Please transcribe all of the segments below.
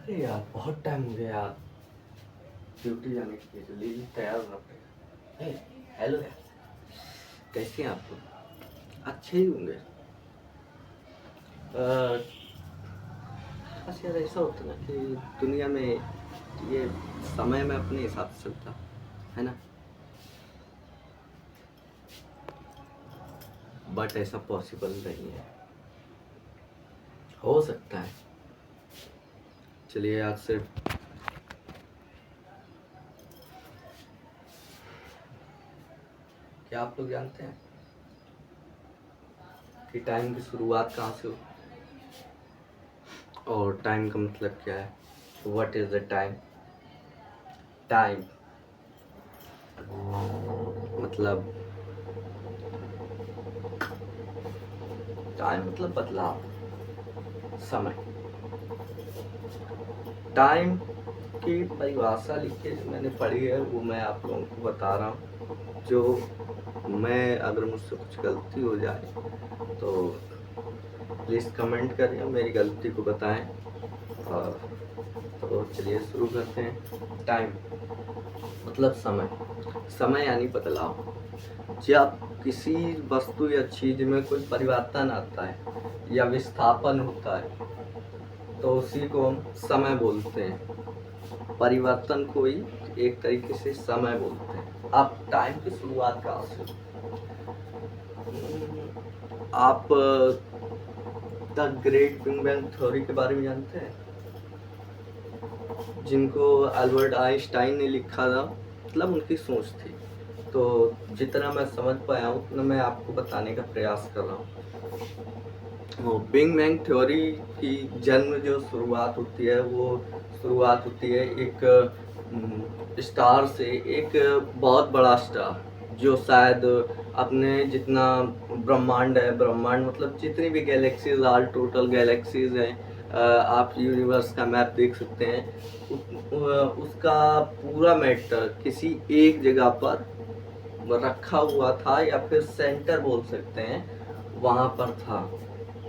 अरे यार, बहुत टाइम हो गया यार ड्यूटी जाने के लिए। जल्दी जल्दी तैयार होना पड़ेगा। हेलो यार, कैसे हैं आप लोग? अच्छे ही होंगे। बस यार ऐसा होता है ना कि दुनिया में ये समय में अपने हिसाब से चलता है ना, बट ऐसा पॉसिबल नहीं है। हो सकता है। चलिए आज से क्या आप लोग जानते हैं कि टाइम की शुरुआत कहाँ से हो और टाइम का मतलब क्या है? What is the time? Time मतलब टाइम मतलब बदलाव, समय। टाइम की परिभाषा लिखी जो मैंने पढ़ी है वो मैं आप लोगों को बता रहा हूँ। जो मैं अगर मुझसे कुछ गलती हो जाए तो प्लीज़ कमेंट करें, मेरी गलती को बताएं। और तो चलिए शुरू करते हैं। टाइम मतलब समय। समय यानी बदलाव। जब किसी वस्तु या चीज में कोई परिवर्तन आता है या विस्थापन होता है तो उसी को हम समय बोलते हैं। परिवर्तन को ही एक तरीके से समय बोलते हैं। आप टाइम की शुरुआत कहाँ से? आप the great big bang theory के बारे में जानते हैं, जिनको अल्बर्ट आइंस्टाइन ने लिखा था, मतलब उनकी सोच थी। तो जितना मैं समझ पाया हूँ उतना मैं आपको बताने का प्रयास कर रहा हूँ। बिग बैंग थ्योरी की जन्म जो शुरुआत होती है वो शुरुआत होती है एक स्टार से। एक बहुत बड़ा स्टार जो शायद अपने जितना ब्रह्मांड है, ब्रह्मांड मतलब जितनी भी गैलेक्सीज, ऑल टोटल गैलेक्सीज हैं, आप यूनिवर्स का मैप देख सकते हैं। उसका पूरा मैटर किसी एक जगह पर रखा हुआ था या फिर सेंटर बोल सकते हैं, वहां पर था।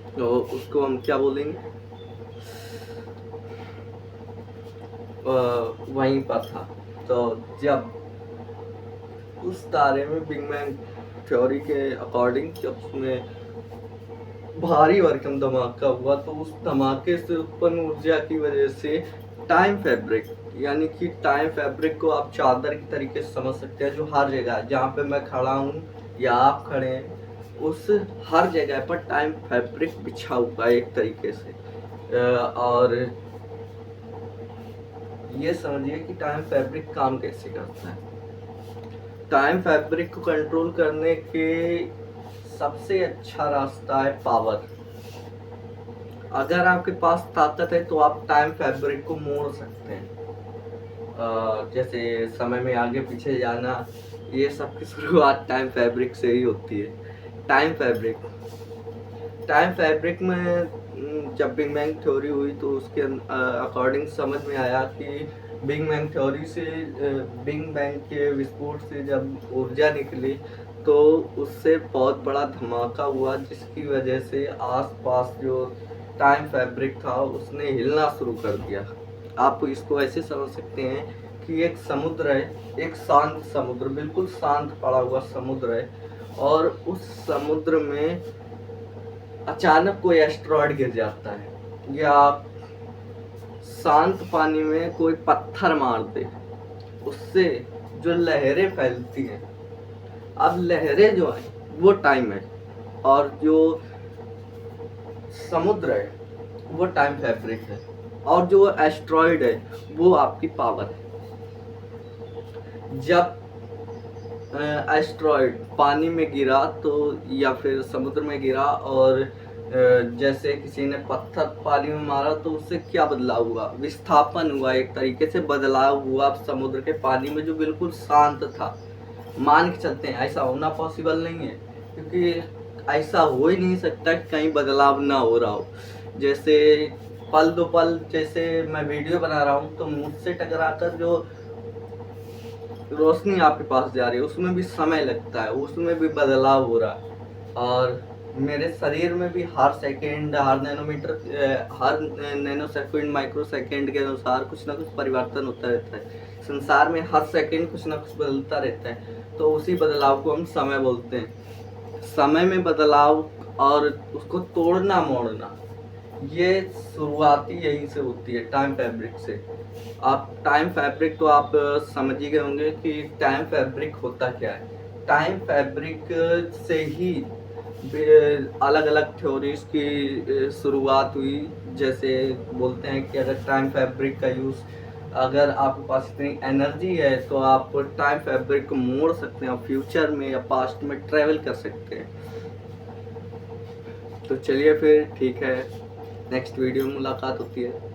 तो उसको हम क्या बोलेंगे? वहीं पर था। तो जब उस तारे में बिग बैंग थ्योरी के अकॉर्डिंग जब उसमें भारी भरकम धमाका हुआ तो उस धमाके से उत्पन्न ऊर्जा की वजह से टाइम फैब्रिक, यानी कि टाइम फैब्रिक को आप चादर की तरीके से समझ सकते हैं, जो हर जगह जहाँ पे मैं खड़ा हूँ या आप खड़े हैं उस हर जगह पर टाइम फैब्रिक बिछा हुआ है एक तरीके से। और ये समझिए कि टाइम फैब्रिक काम कैसे करता है। टाइम फैब्रिक को कंट्रोल करने के सबसे अच्छा रास्ता है पावर। अगर आपके पास ताकत है तो आप टाइम फैब्रिक को मोड़ सकते हैं। जैसे समय में आगे पीछे जाना, ये सब की शुरुआत टाइम फैब्रिक से ही होती है। टाइम फैब्रिक, टाइम फैब्रिक में जब बिग बैंग थ्योरी हुई तो उसके अकॉर्डिंग समझ में आया कि बिग बैंग थ्योरी से, बिग बैंग के विस्फोट से जब ऊर्जा निकली तो उससे बहुत बड़ा धमाका हुआ, जिसकी वजह से आसपास जो टाइम फैब्रिक था उसने हिलना शुरू कर दिया। आप इसको ऐसे समझ सकते हैं कि एक समुद्र है, एक शांत समुद्र, बिल्कुल शांत पड़ा हुआ समुद्र है, और उस समुद्र में अचानक कोई एस्ट्रॉयड गिर जाता है या शांत पानी में कोई पत्थर मार दे, उससे जो लहरें फैलती हैं। अब लहरें जो हैं वो टाइम है, और जो समुद्र है वो टाइम फैब्रिक है, और जो एस्ट्रॉयड है वो आपकी पावर है। जब एस्ट्रॉयड पानी में गिरा तो या फिर समुद्र में गिरा और जैसे किसी ने पत्थर पानी में मारा तो उससे क्या बदलाव हुआ? विस्थापन हुआ, एक तरीके से बदलाव हुआ समुद्र के पानी में जो बिल्कुल शांत था। मान के चलते हैं ऐसा होना पॉसिबल नहीं है, क्योंकि ऐसा हो ही नहीं सकता कि कहीं बदलाव ना हो रहा हो। जैसे पल दो पल, जैसे मैं वीडियो बना रहा हूँ तो मुझसे टकराकर जो रोशनी आपके पास जा रही है उसमें भी समय लगता है, उसमें भी बदलाव हो रहा है। और मेरे शरीर में भी हर सेकंड, हर नैनोमीटर, हर नैनो सेकंड, माइक्रो सेकंड के अनुसार कुछ ना कुछ परिवर्तन होता रहता है। संसार में हर सेकंड कुछ ना कुछ बदलता रहता है, तो उसी बदलाव को हम समय बोलते हैं। समय में बदलाव और उसको तोड़ना मोड़ना, ये शुरुआती यहीं से होती है, टाइम फैब्रिक से। आप टाइम फैब्रिक तो आप समझ ही गए होंगे कि टाइम फैब्रिक होता क्या है। टाइम फैब्रिक से ही अलग अलग थ्योरीज की शुरुआत हुई। जैसे बोलते हैं कि अगर टाइम फैब्रिक का यूज़, अगर आपके पास इतनी एनर्जी है तो आप टाइम फैब्रिक को मोड़ सकते हैं, आप फ्यूचर में या पास्ट में ट्रेवल कर सकते हैं। तो चलिए फिर ठीक है, नेक्स्ट वीडियो में मुलाकात होती है।